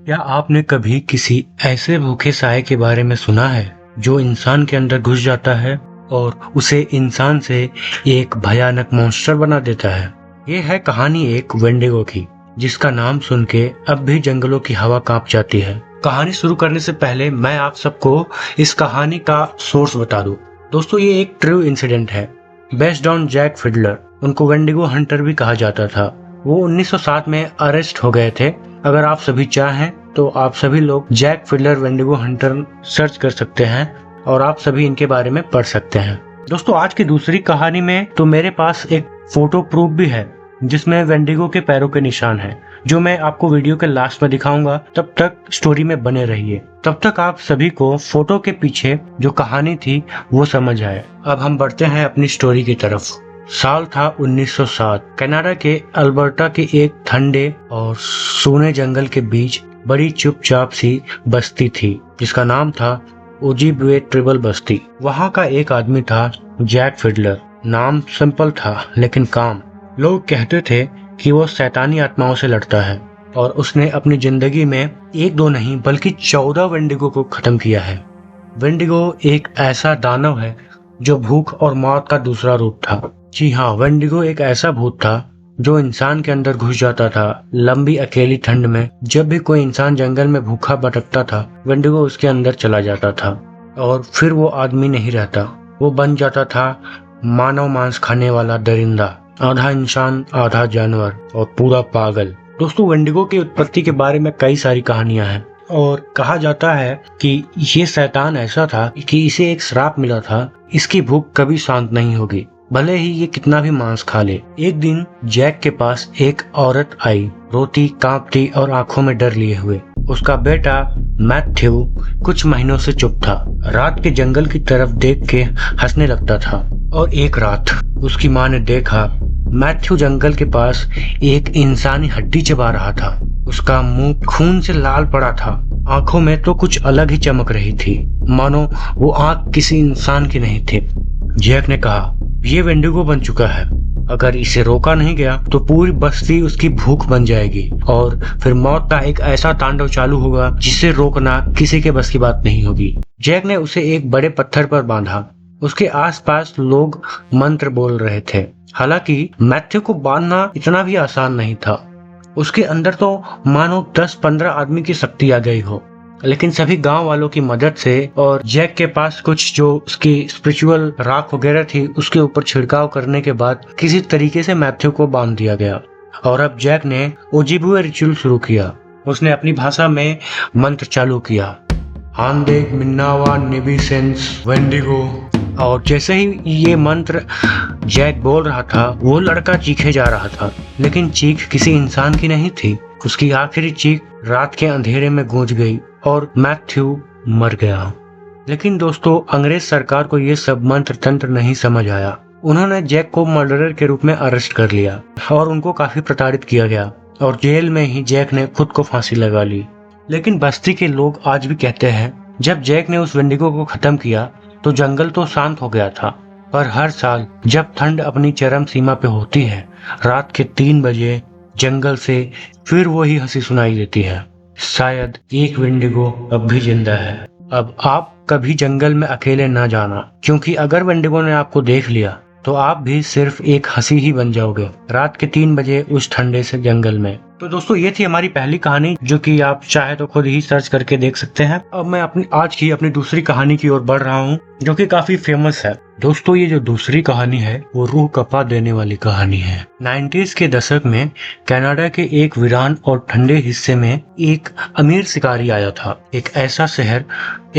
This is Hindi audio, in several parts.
क्या आपने कभी किसी ऐसे भूखे साये के बारे में सुना है जो इंसान के अंदर घुस जाता है और उसे इंसान से एक भयानक मॉन्स्टर बना देता है। ये है कहानी एक वेंडिगो की, जिसका नाम सुन के अब भी जंगलों की हवा कांप जाती है। कहानी शुरू करने से पहले मैं आप सबको इस कहानी का सोर्स बता दूं। दोस्तों, ये एक ट्रू इंसिडेंट है बेस्ड ऑन जैक फिडलर। उनको वेंडिगो हंटर भी कहा जाता था। वो 1907 में अरेस्ट हो गए थे। अगर आप सभी चाहें तो आप सभी लोग Jack Fiddler Wendigo hunter search कर सकते हैं और आप सभी इनके बारे में पढ़ सकते हैं। दोस्तों, आज की दूसरी कहानी में तो मेरे पास एक फोटो प्रूफ भी है जिसमें वेंडिगो के पैरों के निशान हैं, जो मैं आपको वीडियो के लास्ट में दिखाऊंगा। तब तक स्टोरी में बने रहिए। तब तक आप सभी को फोटो के पीछे जो कहानी थी वो समझ आए। अब हम बढ़ते हैं अपनी स्टोरी की तरफ। साल था 1907। कनाडा के अल्बर्टा के एक ठंडे और सूने जंगल के बीच बड़ी चुपचाप सी बस्ती थी जिसका नाम था ओजीबवे ट्रिबल बस्ती। वहाँ का एक आदमी था जैक फिडलर। नाम सिंपल था लेकिन काम। लोग कहते थे कि वो शैतानी आत्माओं से लड़ता है और उसने अपनी जिंदगी में एक दो नहीं बल्कि 14 वेंडिगो को खत्म किया है। वेंडिगो एक ऐसा दानव है जो भूख और मौत का दूसरा रूप था। जी हाँ, वेंडिगो एक ऐसा भूत था जो इंसान के अंदर घुस जाता था। लंबी अकेली ठंड में जब भी कोई इंसान जंगल में भूखा भटकता था, वेंडिगो उसके अंदर चला जाता था और फिर वो आदमी नहीं रहता। वो बन जाता था मानव मांस खाने वाला दरिंदा, आधा इंसान आधा जानवर और पूरा पागल। दोस्तों, वेंडिगो की उत्पत्ति के बारे में कई सारी कहानियां हैं और कहा जाता है कि ये शैतान ऐसा था कि इसे एक श्राप मिला था, इसकी भूख कभी शांत नहीं होगी भले ही ये कितना भी मांस खा ले। एक दिन जैक के पास एक औरत आई, रोती कांपती और आंखों में डर लिए हुए। उसका बेटा मैथ्यू कुछ महीनों से चुप था। रात के जंगल की तरफ देख के हंसने लगता था और एक रात उसकी माँ ने देखा मैथ्यू जंगल के पास एक इंसानी हड्डी चबा रहा था। उसका मुंह खून से लाल पड़ा था, आंखों में तो कुछ अलग ही चमक रही थी, मानो वो आंख किसी इंसान की नहीं थी। जैक ने कहा, ये वेंडिगो बन चुका है। अगर इसे रोका नहीं गया तो पूरी बस्ती उसकी भूख बन जाएगी और फिर मौत का एक ऐसा तांडव चालू होगा जिसे रोकना किसी के बस की बात नहीं होगी। जैक ने उसे एक बड़े पत्थर पर बांधा। उसके आसपास लोग मंत्र बोल रहे थे। हालांकि मैथ्यू को बांधना इतना भी आसान नहीं था। उसके अंदर तो मानो 10-15 आदमी की शक्ति आ गई हो, लेकिन सभी गांव वालों की मदद से और जैक के पास कुछ जो उसकी स्पिरिचुअल राख वगैरह थी उसके ऊपर छिड़काव करने के बाद किसी तरीके से मैथ्यू को बांध दिया गया। और अब जैक ने ओजीबवे रिचुअल शुरू किया। उसने अपनी भाषा में मंत्र चालू किया, हांदेग मिन्नावा निबिसेंस वेंडिगो। और जैसे ही ये मंत्र जैक बोल रहा था, वो लड़का चीखे जा रहा था, लेकिन चीख किसी इंसान की नहीं थी। उसकी आखिरी चीख रात के अंधेरे में गूंज गई और मैथ्यू मर गया। लेकिन दोस्तों, अंग्रेज सरकार को ये सब मंत्र तंत्र नहीं समझ आया। उन्होंने जैक को मर्डरर के रूप में अरेस्ट कर लिया और उनको काफी प्रताड़ित किया गया और जेल में ही जैक ने खुद को फांसी लगा ली। लेकिन बस्ती के लोग आज भी कहते हैं, जब जैक ने उस वेंडिगो को खत्म किया तो जंगल तो शांत हो गया था, पर हर साल जब ठंड अपनी चरम सीमा पे होती है, रात के 3 बजे जंगल से फिर वही हंसी सुनाई देती है, शायद एक वेंडिगो अब भी जिंदा है। अब आप कभी जंगल में अकेले ना जाना, क्योंकि अगर वेंडिगो ने आपको देख लिया तो आप भी सिर्फ एक हंसी ही बन जाओगे रात के 3 बजे उस ठंडे से जंगल में। तो दोस्तों, ये थी हमारी पहली कहानी, जो कि आप चाहे तो खुद ही सर्च करके देख सकते हैं। अब मैं अपनी दूसरी कहानी की ओर बढ़ रहा हूँ, जो कि काफी फेमस है। दोस्तों, ये जो दूसरी कहानी है वो रूह कपा देने वाली कहानी है। 90s के दशक में कनाडा के एक वीरान और ठंडे हिस्से में एक अमीर शिकारी आया था। एक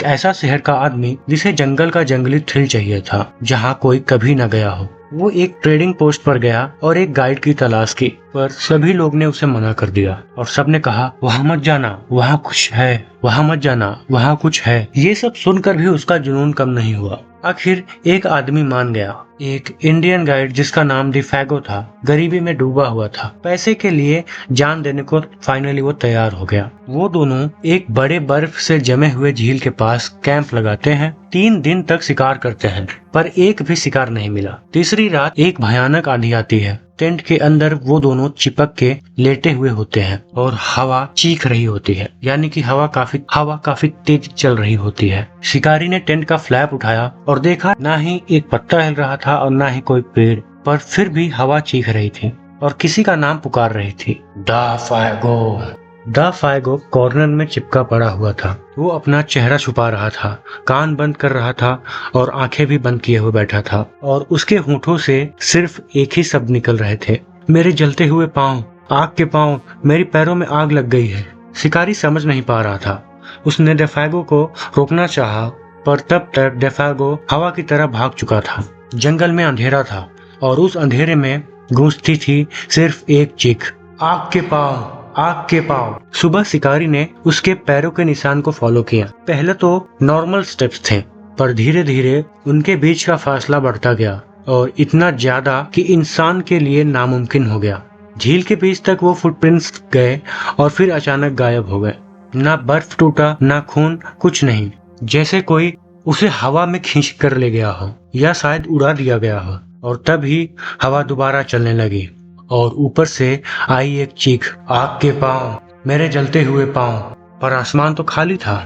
ऐसा शहर का आदमी जिसे जंगल का जंगली थ्रिल चाहिए था, जहाँ कोई कभी न गया हो। वो एक ट्रेडिंग पोस्ट पर गया और एक गाइड की तलाश की, पर सभी लोग ने उसे मना कर दिया और सबने कहा, वहाँ मत जाना, वहाँ कुछ है, वहाँ मत जाना, वहाँ कुछ है। ये सब सुनकर भी उसका जुनून कम नहीं हुआ। आखिर एक आदमी मान गया। एक इंडियन गाइड जिसका नाम डिफेगो था, गरीबी में डूबा हुआ था। पैसे के लिए जान देने को फाइनली वो तैयार हो गया। वो दोनों एक बड़े बर्फ से जमे हुए झील के पास कैंप लगाते हैं। 3 दिन तक शिकार करते हैं, पर एक भी शिकार नहीं मिला। तीसरी रात एक भयानक आंधी आती है टेंट के अंदर वो दोनों चिपक के लेटे हुए होते हैं और हवा चीख रही होती है, यानी कि हवा काफी तेज चल रही होती है। शिकारी ने टेंट का फ्लैप उठाया और देखा ना ही एक पत्ता हिल रहा था और ना ही कोई पेड़, पर फिर भी हवा चीख रही थी और किसी का नाम पुकार रही थी, दा फायगो। दा फायगो कॉर्नर में चिपका पड़ा हुआ था। वो अपना चेहरा छुपा रहा था, कान बंद कर रहा था और आंखें भी बंद किए हुए बैठा था और उसके होठों से सिर्फ एक ही शब्द निकल रहे थे, मेरे जलते हुए पांव, आग के पांव, मेरी पैरों में आग लग गई है। शिकारी समझ नहीं पा रहा था। उसने डेफागो को रोकना चाहा, पर तब तक डेफागो हवा की तरह भाग चुका था। जंगल में अंधेरा था और उस अंधेरे में गूंजती थी सिर्फ एक चीख, आग के पांव, आग के पांव। सुबह शिकारी ने उसके पैरों के निशान को फॉलो किया। पहले तो नॉर्मल स्टेप्स थे, पर धीरे धीरे उनके बीच का फासला बढ़ता गया और इतना ज्यादा कि इंसान के लिए नामुमकिन हो गया। झील के बीच तक वो फुटप्रिंट्स गए और फिर अचानक गायब हो गए। ना बर्फ टूटा, ना खून, कुछ नहीं। जैसे कोई उसे हवा में खींच कर ले गया हो या शायद उड़ा दिया गया हो। और तभी हवा दोबारा चलने लगी और ऊपर से आई एक चीख, आग के पांव, मेरे जलते हुए पांव। पर आसमान तो खाली था।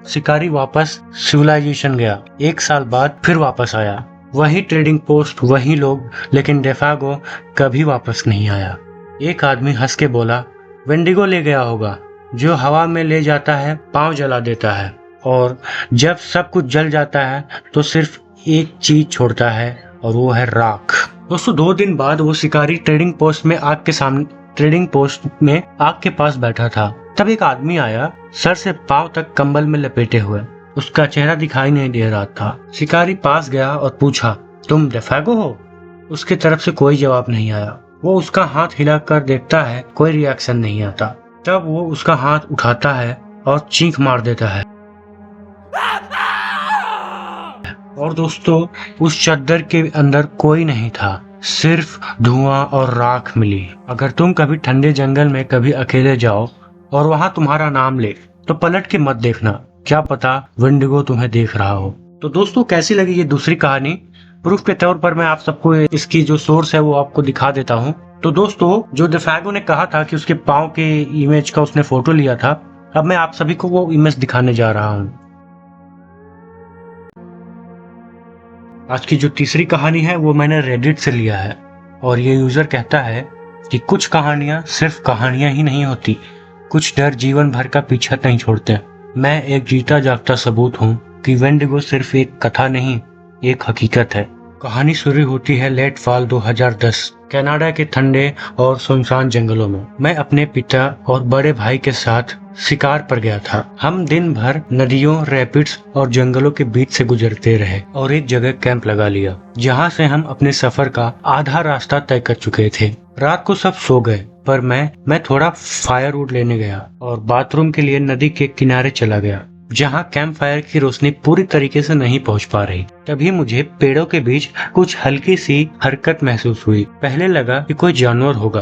शिकारी वापस सिविलाइजेशन गया। 1 साल बाद फिर वापस आया। वही ट्रेडिंग पोस्ट, वही लोग, लेकिन डेफागो कभी वापस नहीं आया। एक आदमी हंस के बोला, वेंडिगो ले गया होगा। जो हवा में ले जाता है पांव जला देता है, और जब सब कुछ जल जाता है तो सिर्फ एक चीज छोड़ता है और वो है राख। दोस्तों 2 दिन बाद वो शिकारी ट्रेडिंग पोस्ट में आग के पास बैठा था। तब एक आदमी आया, सर से पांव तक कंबल में लपेटे हुए। उसका चेहरा दिखाई नहीं दे रहा था। शिकारी पास गया और पूछा, तुम डेफागो हो? उसके तरफ से कोई जवाब नहीं आया। वो उसका हाथ हिलाकर देखता है, कोई रिएक्शन नहीं आता। तब वो उसका हाथ उठाता है और चीख मार देता है। और दोस्तों उस चद्दर के अंदर कोई नहीं था, सिर्फ धुआं और राख मिली। अगर तुम कभी ठंडे जंगल में कभी अकेले जाओ और वहां तुम्हारा नाम ले, तो पलट के मत देखना, क्या पता वेंडिगो तुम्हें देख रहा हो। तो दोस्तों कैसी लगी ये दूसरी कहानी? प्रूफ के तौर पर मैं आप सबको इसकी जो सोर्स है वो आपको दिखा देता हूँ। तो दोस्तों जो डेफागो ने कहा था कि उसके पाँव के इमेज का उसने फोटो लिया था, अब मैं आप सभी को वो इमेज दिखाने जा रहा हूँ। आज की जो तीसरी कहानी है वो मैंने रेडिट से लिया है और ये यूजर कहता है कि कुछ कहानियां सिर्फ कहानियां ही नहीं होती, कुछ डर जीवन भर का पीछा नहीं छोड़ते। मैं एक जीता जागता सबूत हूँ कि वेंडिगो सिर्फ एक कथा नहीं, एक हकीकत है। कहानी शुरू होती है लेट फॉल 2010 कनाडा के ठंडे और सुनसान जंगलों में। मैं अपने पिता और बड़े भाई के साथ शिकार पर गया था। हम दिन भर नदियों, रैपिड्स और जंगलों के बीच से गुजरते रहे और एक जगह कैंप लगा लिया, जहां से हम अपने सफर का आधा रास्ता तय कर चुके थे। रात को सब सो गए, पर मैं थोड़ा फायरवुड लेने गया और बाथरूम के लिए नदी के किनारे चला गया, जहां कैंप फायर की रोशनी पूरी तरीके से नहीं पहुंच पा रही। तभी मुझे पेड़ों के बीच कुछ हल्की सी हरकत महसूस हुई। पहले लगा कि कोई जानवर होगा,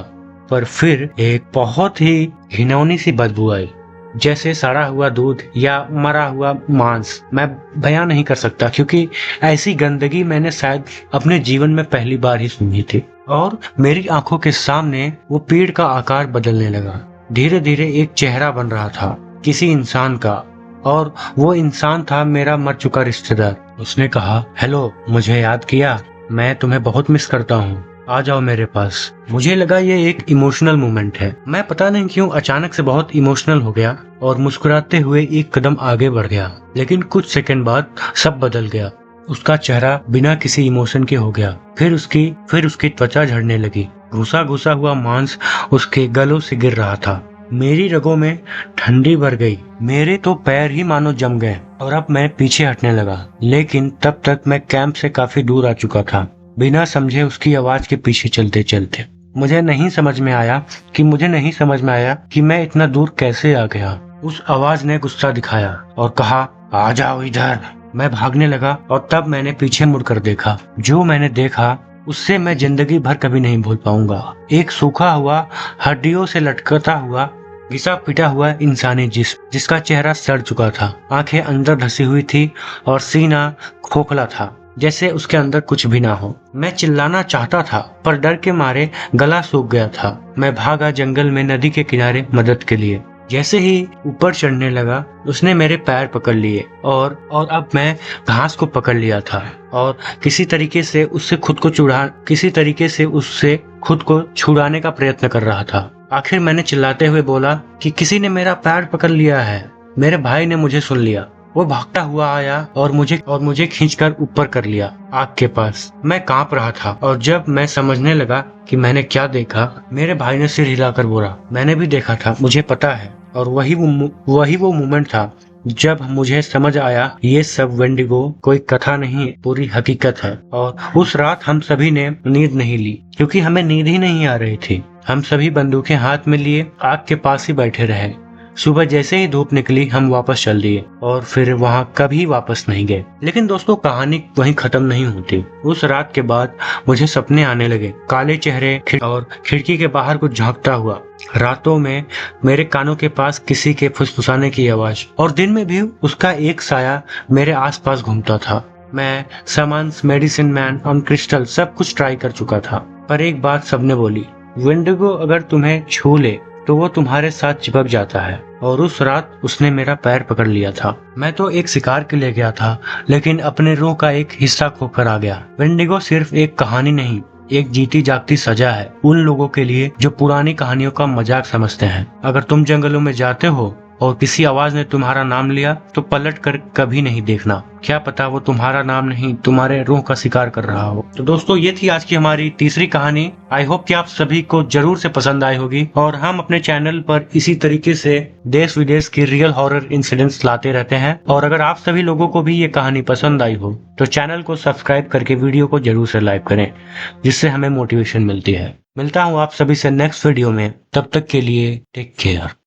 पर फिर एक बहुत ही घिनौनी सी बदबू आई, जैसे सड़ा हुआ दूध या मरा हुआ मांस। मैं बयां नहीं कर सकता, क्योंकि ऐसी गंदगी मैंने शायद अपने जीवन में पहली बार ही सुनी थी। और मेरी आंखों के सामने वो पेड़ का आकार बदलने लगा। धीरे धीरे एक चेहरा बन रहा था, किसी इंसान का, और वो इंसान था मेरा मर चुका रिश्तेदार। उसने कहा, हेलो, मुझे याद किया? मैं तुम्हें बहुत मिस करता हूँ, आ जाओ मेरे पास। मुझे लगा ये एक इमोशनल मोमेंट है। मैं पता नहीं क्यों अचानक से बहुत इमोशनल हो गया और मुस्कुराते हुए एक कदम आगे बढ़ गया। लेकिन कुछ सेकंड बाद सब बदल गया। उसका चेहरा बिना किसी इमोशन के हो गया। फिर उसकी त्वचा झड़ने लगी। घुसा घुसा हुआ मांस उसके गलों से गिर रहा था। मेरी रगों में ठंडी भर गई। मेरे तो पैर ही मानो जम गए और अब मैं पीछे हटने लगा। लेकिन तब तक मैं कैंप से काफी दूर आ चुका था, बिना समझे उसकी आवाज के पीछे चलते चलते। मुझे नहीं समझ में आया कि मैं इतना दूर कैसे आ गया। उस आवाज ने गुस्सा दिखाया और कहा, आ जाओ इधर। मैं भागने लगा और तब मैंने पीछे मुड़कर देखा। जो मैंने देखा उससे मैं जिंदगी भर कभी नहीं भूल पाऊंगा। एक सूखा हुआ, हड्डियों से लटकता हुआ, घिसा पिटा हुआ इंसानी जिस्म, जिसका चेहरा सड़ चुका था, आंखें अंदर धसी हुई थी और सीना खोखला था। जैसे उसके अंदर कुछ भी ना हो। मैं चिल्लाना चाहता था पर डर के मारे गला सूख गया था। मैं भागा जंगल में नदी के किनारे मदद के लिए। जैसे ही ऊपर चढ़ने लगा उसने मेरे पैर पकड़ लिए और अब मैं घास को पकड़ लिया था और किसी तरीके से उससे खुद को छुड़ाने का प्रयत्न कर रहा था। आखिर मैंने चिल्लाते हुए बोला कि किसी ने मेरा पैर पकड़ लिया है। मेरे भाई ने मुझे सुन लिया। वो भागता हुआ आया और मुझे खींचकर ऊपर कर लिया आग के पास। मैं कांप रहा था और जब मैं समझने लगा कि मैंने क्या देखा, मेरे भाई ने सिर हिलाकर बोला, मैंने भी देखा था, मुझे पता है। और वही वो मोमेंट था जब मुझे समझ आया ये सब वेंडिगो कोई कथा नहीं, पूरी हकीकत है। और उस रात हम सभी ने नींद नहीं ली क्योंकि हमें नींद ही नहीं आ रही थी। हम सभी बंदूकें हाथ में लिए आग के पास ही बैठे रहे। सुबह जैसे ही धूप निकली हम वापस चल दिए और फिर वहाँ कभी वापस नहीं गए। लेकिन दोस्तों कहानी वहीं खत्म नहीं होती। उस रात के बाद मुझे सपने आने लगे, काले चेहरे और खिड़की के बाहर कुछ झांकता हुआ। रातों में मेरे कानों के पास किसी के फुसफुसाने की आवाज और दिन में भी उसका एक साया मेरे आसपास घूमता था। मैं समन्स, मेडिसिन मैन और क्रिस्टल सब कुछ ट्राई कर चुका था पर एक बात सबने बोली, वेंडिगो अगर तुम्हें छू ले तो वो तुम्हारे साथ चिपक जाता है। और उस रात उसने मेरा पैर पकड़ लिया था। मैं तो एक शिकार के लिए गया था लेकिन अपने रूह का एक हिस्सा खोकर आ गया। वेंडिगो सिर्फ एक कहानी नहीं, एक जीती जागती सजा है उन लोगों के लिए जो पुरानी कहानियों का मजाक समझते हैं। अगर तुम जंगलों में जाते हो और किसी आवाज ने तुम्हारा नाम लिया तो पलट कर कभी नहीं देखना, क्या पता वो तुम्हारा नाम नहीं तुम्हारे रूह का शिकार कर रहा हो। तो दोस्तों ये थी आज की हमारी तीसरी कहानी। आई होप कि आप सभी को जरूर से पसंद आई होगी और हम अपने चैनल पर इसी तरीके से देश विदेश की रियल हॉरर इंसिडेंट्स लाते रहते हैं। और अगर आप सभी लोगों को भी ये कहानी पसंद आई हो तो चैनल को सब्सक्राइब करके वीडियो को जरूर से लाइक करें, जिससे हमें मोटिवेशन मिलती है। मिलता हूँ आप सभी से नेक्स्ट वीडियो में, तब तक के लिए टेक केयर।